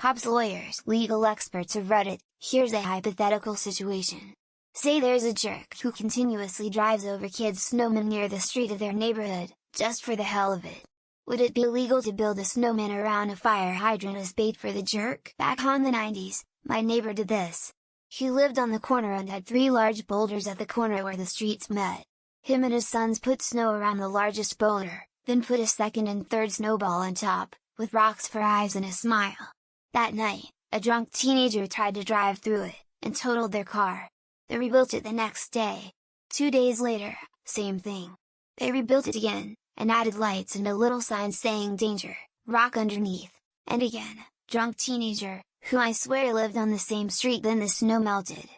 Cops, lawyers, legal experts of Reddit. Here's a hypothetical situation. Say there's a jerk who continuously drives over kids' snowmen near the street of their neighborhood, just for the hell of it. Would it be illegal to build a snowman around a fire hydrant as bait for the jerk? Back on the 90s, my neighbor did this. He lived on the corner and had 3 large boulders at the corner where the streets met. Him and his sons put snow around the largest boulder, then put a second and third snowball on top, with rocks for eyes and a smile. That night, a drunk teenager tried to drive through it, and totaled their car. They rebuilt it the next day. 2 days later, same thing. They rebuilt it again, and added lights and a little sign saying danger, rock underneath, and again, drunk teenager, who I swear lived on the same street. Then the snow melted.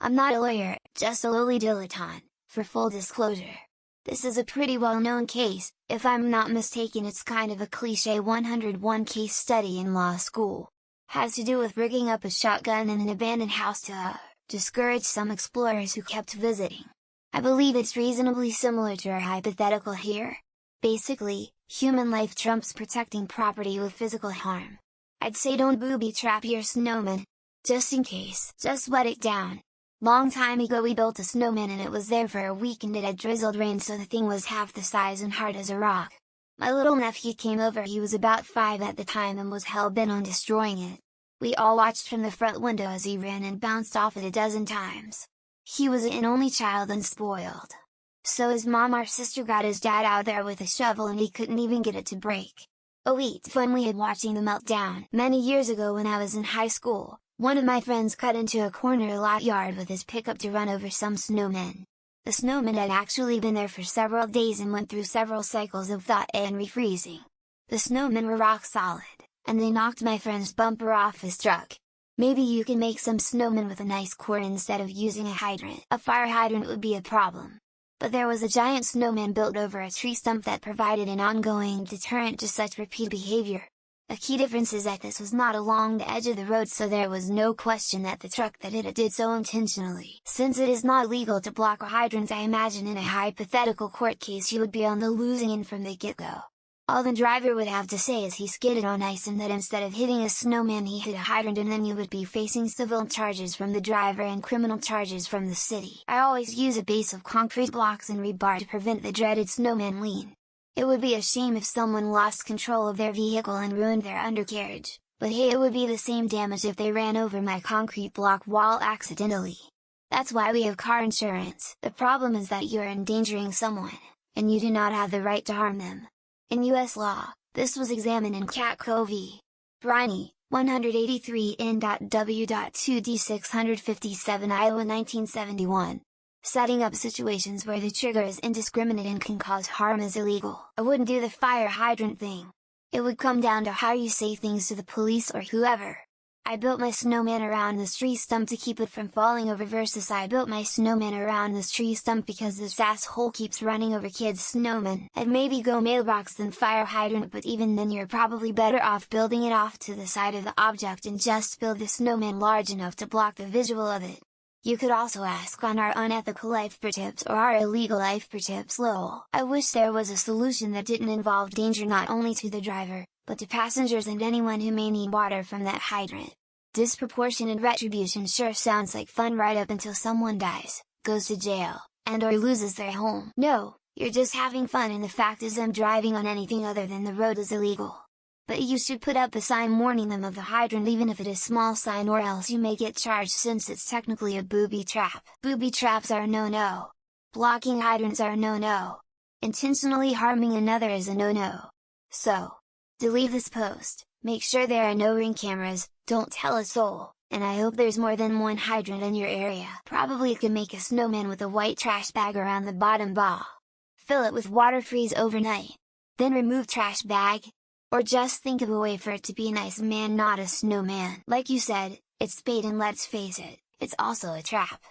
I'm not a lawyer, just a lowly dilettante, for full disclosure. This is a pretty well-known case, if I'm not mistaken. It's kind of a cliché 101 case study in law school. Has to do with rigging up a shotgun in an abandoned house to discourage some explorers who kept visiting. I believe it's reasonably similar to our hypothetical here. Basically, human life trumps protecting property with physical harm. I'd say don't booby trap your snowman. Just in case. Just wet it down. Long time ago we built a snowman and it was there for a week and it had drizzled rain, so the thing was half the size and hard as a rock. My little nephew came over. He was about 5 at the time and was hell-bent on destroying it. We all watched from the front window as he ran and bounced off it a dozen times. He was an only child and spoiled. So his mom or sister got his dad out there with a shovel and he couldn't even get it to break. Oh, it's fun we had watching the meltdown. Many years ago when I was in high school, one of my friends cut into a corner lot yard with his pickup to run over some snowmen. The snowman had actually been there for several days and went through several cycles of thaw and refreezing. The snowmen were rock solid, and they knocked my friend's bumper off his truck. Maybe you can make some snowmen with a nice cord instead of using a hydrant. A fire hydrant would be a problem. But there was a giant snowman built over a tree stump that provided an ongoing deterrent to such repeat behavior. A key difference is that this was not along the edge of the road, so there was no question that the truck that hit it did so intentionally. Since it is not legal to block a hydrant, I imagine in a hypothetical court case you would be on the losing end from the get-go. All the driver would have to say is he skidded on ice and that instead of hitting a snowman he hit a hydrant, and then you would be facing civil charges from the driver and criminal charges from the city. I always use a base of concrete blocks and rebar to prevent the dreaded snowman lean. It would be a shame if someone lost control of their vehicle and ruined their undercarriage, but hey, it would be the same damage if they ran over my concrete block while accidentally. That's why we have car insurance. The problem is that you are endangering someone, and you do not have the right to harm them. In U.S. law, this was examined in Catco v. Briney, 183 N.W.2D 657 Iowa 1971. Setting up situations where the trigger is indiscriminate and can cause harm is illegal. I wouldn't do the fire hydrant thing. It would come down to how you say things to the police or whoever. I built my snowman around this tree stump to keep it from falling over versus I built my snowman around this tree stump because this asshole keeps running over kids' snowmen. I'd maybe go mailbox than fire hydrant, but even then you're probably better off building it off to the side of the object and just build the snowman large enough to block the visual of it. You could also ask on our unethical life per tips or our illegal life per tips lol. I wish there was a solution that didn't involve danger not only to the driver, but to passengers and anyone who may need water from that hydrant. Disproportionate retribution sure sounds like fun right up until someone dies, goes to jail, and or loses their home. No, you're just having fun, and the fact is them driving on anything other than the road is illegal. But you should put up a sign warning them of the hydrant, even if it is small sign, or else you may get charged since it's technically a booby trap. Booby traps are a no-no. Blocking hydrants are a no-no. Intentionally harming another is a no-no. So, to leave this post, make sure there are no Ring cameras, don't tell a soul, and I hope there's more than one hydrant in your area. Probably you can make a snowman with a white trash bag around the bottom ball. Fill it with water, freeze overnight. Then remove trash bag. Or just think of a way for it to be a nice man, not a snowman. Like you said, it's bait, and let's face it, it's also a trap.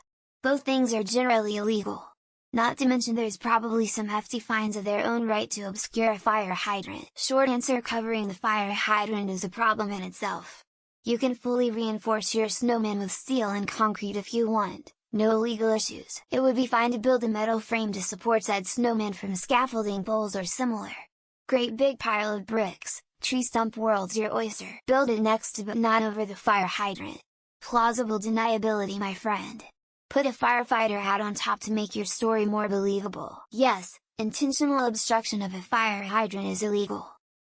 Both things are generally illegal. Not to mention there's probably some hefty fines of their own right to obscure a fire hydrant. Short answer: covering the fire hydrant is a problem in itself. You can fully reinforce your snowman with steel and concrete if you want, no legal issues. It would be fine to build a metal frame to support said snowman from scaffolding poles or similar. Great big pile of bricks, Tree stump world's your oyster. Build it next to but not over the fire hydrant. Plausible deniability, my friend. Put a firefighter hat on top to make your story more believable. Yes, intentional obstruction of a fire hydrant is illegal.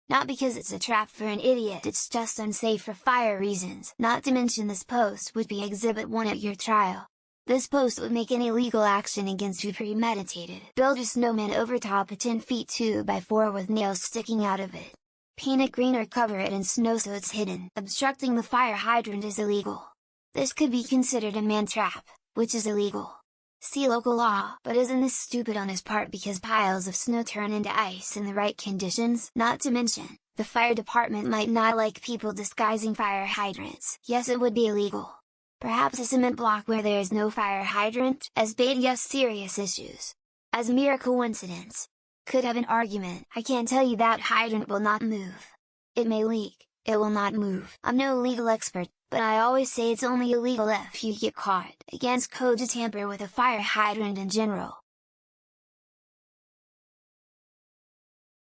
Not because it's a trap for an idiot, it's just unsafe for fire reasons. Not to mention this post would be Exhibit 1 at your trial. This post would make any legal action against you premeditated. Build a snowman over top a 10 feet 2x4 with nails sticking out of it. Paint it green or cover it in snow so it's hidden. Obstructing the fire hydrant is illegal. This could be considered a man trap, which is illegal. See local law. But isn't this stupid on his part because piles of snow turn into ice in the right conditions? Not to mention, the fire department might not like people disguising fire hydrants. Yes, it would be illegal. Perhaps a cement block where there is no fire hydrant as bait. Yes, serious issues. As mere coincidence. Could have an argument. I can't tell you that hydrant will not move. It may leak, it will not move. I'm no legal expert, but I always say it's only illegal if you get caught. Against code to tamper with a fire hydrant in general.